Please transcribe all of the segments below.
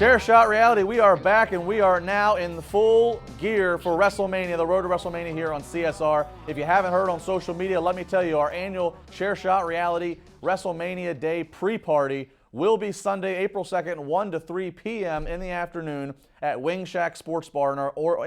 Chair Shot Reality, we are back and we are now in full gear for WrestleMania, the road to WrestleMania here on CSR. If you haven't heard on social media, let me tell you, our annual Chair Shot Reality WrestleMania Day pre-party will be Sunday, April 2nd, 1 to 3 p.m. in the afternoon at Wing Shack Sports Bar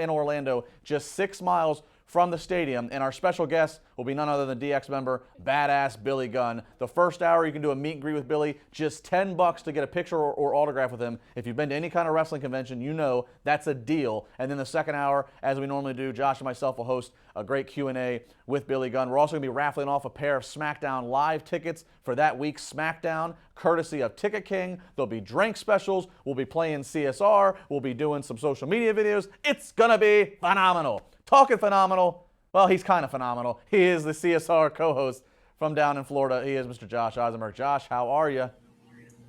in Orlando, just 6 miles from the stadium, and our special guest will be none other than DX member, Badass Billy Gunn. The first hour, you can do a meet and greet with Billy, just $10 to get a picture or autograph with him. If you've been to any kind of wrestling convention, you know that's a deal. And then the second hour, as we normally do, Josh and myself will host a great Q&A with Billy Gunn. We're also going to be raffling off a pair of SmackDown Live tickets for that week's SmackDown, courtesy of Ticket King. There'll be drink specials. We'll be playing CSR. We'll be doing some social media videos. It's going to be phenomenal. Talking phenomenal, well, he's kind of phenomenal. He is the CSR co-host from down in Florida. He is Mr. Josh Eisenberg. Josh, how are you?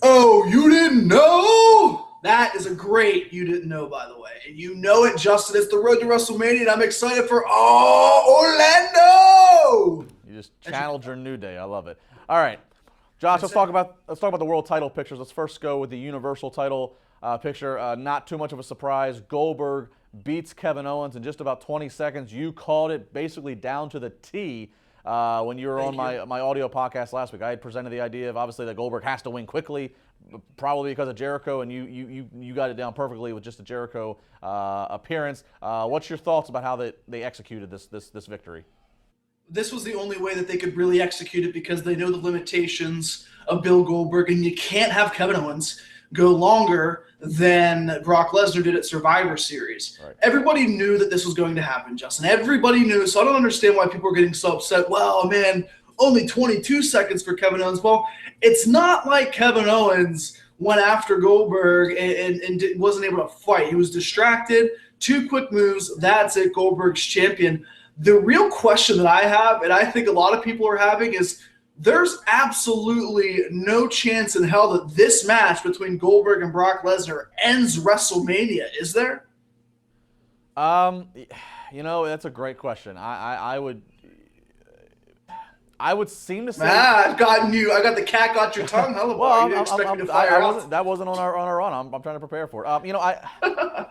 Oh, you didn't know? That is a great you didn't know, by the way. And you know it, Justin. It's the road to WrestleMania, and I'm excited for Orlando! You just channeled your New Day. I love it. All right, Josh, let's talk about the world title pictures. Let's first go with the Universal title picture. Not too much of a surprise. Goldberg beats Kevin Owens in just about 20 seconds. You called it basically down to the T when you were on my audio podcast last week. I had presented the idea of obviously that Goldberg has to win quickly, probably because of Jericho, and you got it down perfectly with just the Jericho appearance. What's your thoughts about how they executed this victory? This was the only way that they could really execute it because they know the limitations of Bill Goldberg, and you can't have Kevin Owens go longer than Brock Lesnar did at Survivor Series. Right. Everybody knew that this was going to happen, Justin. Everybody knew, so I don't understand why people are getting so upset. Well, man, only 22 seconds for Kevin Owens. Well, it's not like Kevin Owens went after Goldberg and wasn't able to fight. He was distracted, 2 quick moves, that's it, Goldberg's champion. The real question that I have, and I think a lot of people are having, is there's absolutely no chance in hell that this match between Goldberg and Brock Lesnar ends WrestleMania, is there? That's a great question. I would seem to say. I've gotten you. I got the cat got your tongue. Well, you didn't expect me to fire out. That wasn't on our run. I'm trying to prepare for it.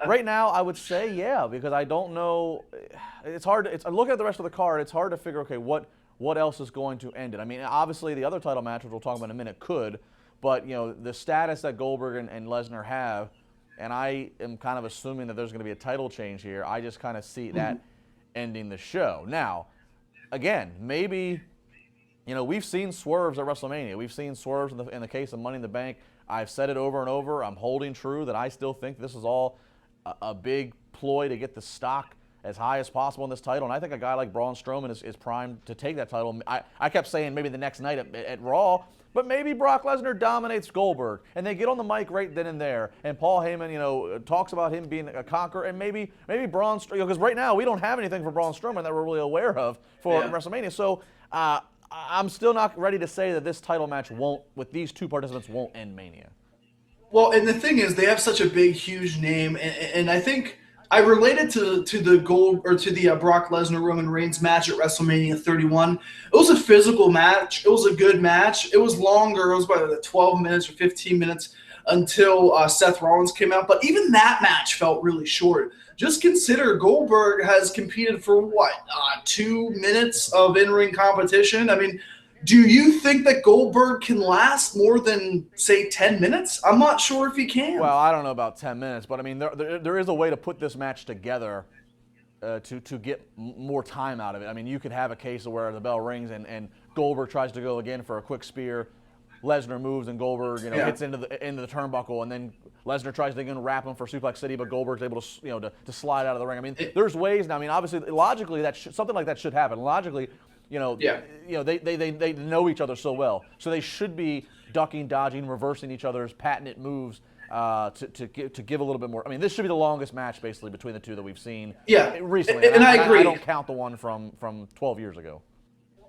Right now I would say yeah, because I don't know. It's hard. Looking at the rest of the card, it's hard to figure. Okay, what else is going to end it? I mean, obviously the other title match, which we'll talk about in a minute, could, but the status that Goldberg and Lesnar have, and I am kind of assuming that there's going to be a title change here. I just kind of see that ending the show. Now, again, maybe, we've seen swerves at WrestleMania. We've seen swerves in the case of Money in the Bank. I've said it over and over. I'm holding true that I still think this is all a big ploy to get the stock as high as possible in this title, and I think a guy like Braun Strowman is primed to take that title. I kept saying maybe the next night at Raw, but maybe Brock Lesnar dominates Goldberg, and they get on the mic right then and there, and Paul Heyman, talks about him being a conqueror, and maybe Braun Strowman, because right now we don't have anything for Braun Strowman that we're really aware of for WrestleMania, so I'm still not ready to say that this title match with these two participants, won't end Mania. Well, and the thing is, they have such a big, huge name, and I think I related to the Brock Lesnar Roman Reigns match at WrestleMania 31. It was a physical match. It was a good match. It was longer. It was about 12 minutes or 15 minutes until Seth Rollins came out. But even that match felt really short. Just consider Goldberg has competed for 2 minutes of in-ring competition. I mean, do you think that Goldberg can last more than, say, 10 minutes? I'm not sure if he can. Well, I don't know about 10 minutes, but I mean, there is a way to put this match together to get more time out of it. I mean, you could have a case where the bell rings and Goldberg tries to go again for a quick spear. Lesnar moves and Goldberg, hits into the turnbuckle, and then Lesnar tries to again wrap him for Suplex City, but Goldberg's able to to slide out of the ring. I mean, there's ways now. I mean, obviously, logically, something like that should happen. Logically. They know each other so well, so they should be ducking, dodging, reversing each other's patented moves to give a little bit more. I mean, this should be the longest match basically between the two that we've seen recently. And I agree. I don't count the one from 12 years ago.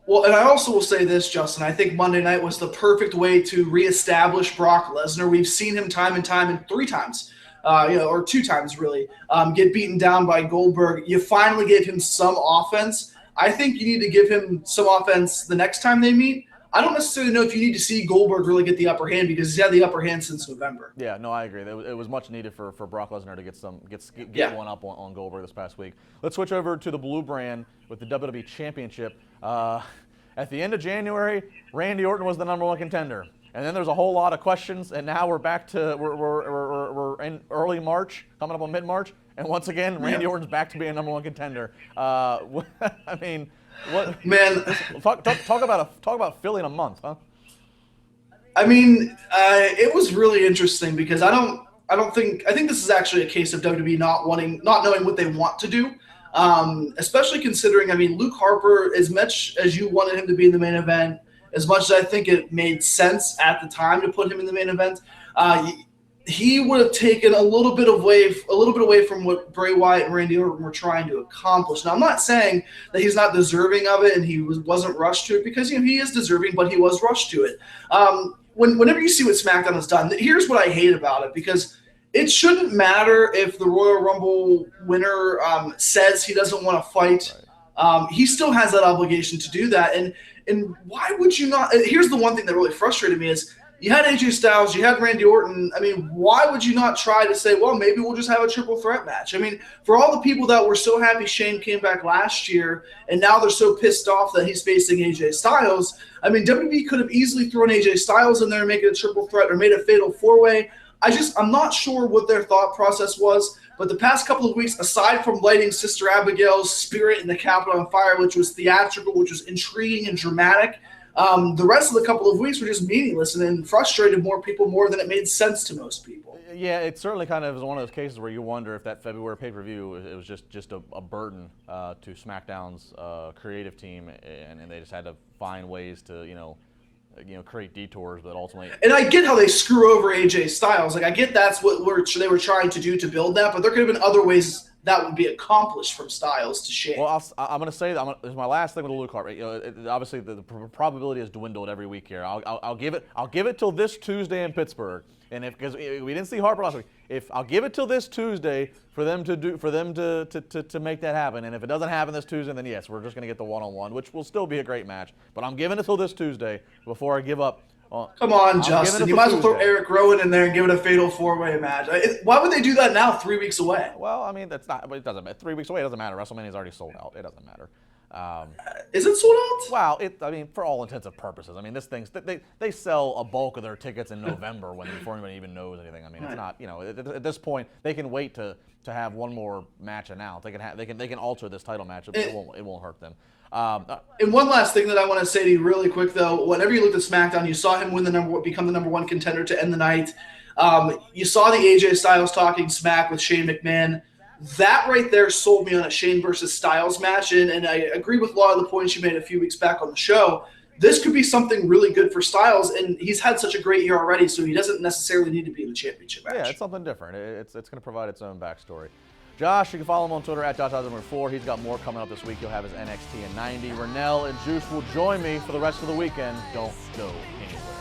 Well, and I also will say this, Justin. I think Monday night was the perfect way to reestablish Brock Lesnar. We've seen him time and 3 times. Or 2 times really, get beaten down by Goldberg. You finally gave him some offense. I think you need to give him some offense the next time they meet. I don't necessarily know if you need to see Goldberg really get the upper hand because he's had the upper hand since November. Yeah, no, I agree. It was much needed for Brock Lesnar to get one up on Goldberg this past week. Let's switch over to the blue brand with the WWE Championship. At the end of January, Randy Orton was the #1 contender. And then there's a whole lot of questions, and now we're back to we're in early March, coming up on mid-March, and once again, Randy Orton's back to being a #1 contender. I mean, what? Man, talk about filling a month, huh? I mean, it was really interesting because I think this is actually a case of WWE not knowing what they want to do. Especially considering, I mean, Luke Harper, as much as you wanted him to be in the main event, as much as I think it made sense at the time to put him in the main event, he would have taken a little bit away from what Bray Wyatt and Randy Orton were trying to accomplish. Now, I'm not saying that he's not deserving of it and he wasn't rushed to it, because he is deserving, but he was rushed to it. Whenever you see what SmackDown has done, here's what I hate about it, because it shouldn't matter if the Royal Rumble winner says he doesn't want to fight. He still has that obligation to do that. And why would you not? Here's the one thing that really frustrated me is you had AJ Styles, you had Randy Orton. I mean, why would you not try to say, well, maybe we'll just have a triple threat match? I mean, for all the people that were so happy Shane came back last year and now they're so pissed off that he's facing AJ Styles, I mean, WWE could have easily thrown AJ Styles in there and made it a triple threat or made a fatal four-way. I'm not sure what their thought process was, but the past couple of weeks, aside from lighting Sister Abigail's spirit in the Capitol on fire, which was theatrical, which was intriguing and dramatic, the rest of the couple of weeks were just meaningless and frustrated people more than it made sense to most people. Yeah, it certainly kind of is one of those cases where you wonder if that February pay-per-view, it was just a burden to SmackDown's creative team, and they just had to find ways to, create detours, but ultimately. And I get how they screw over AJ Styles. Like, I get that's what they were trying to do to build that, but there could have been other ways that would be accomplished from Styles to Shane. Well, I'm going to say that this is my last thing with the Luke Harper. Obviously, the probability has dwindled every week here. I'll give it till this Tuesday in Pittsburgh, and because we didn't see Harper last week, I'll give it till this Tuesday for them to make that happen. And if it doesn't happen this Tuesday, then yes, we're just going to get the one-on-one, which will still be a great match. But I'm giving it till this Tuesday before I give up. Come on, Justin. You might as well throw Eric Rowan in there and give it a fatal four-way match. Why would they do that now, 3 weeks away? Well, I mean, it doesn't matter. 3 weeks away, it doesn't matter. WrestleMania is already sold out. It doesn't matter. Is it sold out? Well, for all intents and purposes. I mean, they sell a bulk of their tickets in November before anybody even knows anything. I mean, it's not, at this point, they can wait to have one more match announced. They can alter this title match. It won't hurt them. And one last thing that I want to say to you really quick, though. Whenever you looked at SmackDown, you saw him become the #1 contender to end the night. You saw the AJ Styles talking smack with Shane McMahon. That right there sold me on a Shane versus Styles match, and I agree with a lot of the points you made a few weeks back on the show. This could be something really good for Styles, and he's had such a great year already, so he doesn't necessarily need to be in the championship match. Yeah, it's something different. It's going to provide its own backstory. Josh, you can follow him on Twitter at @Josh4. He's got more coming up this week. He'll have his NXT and 90. Renell and Juice will join me for the rest of the weekend. Don't go anywhere.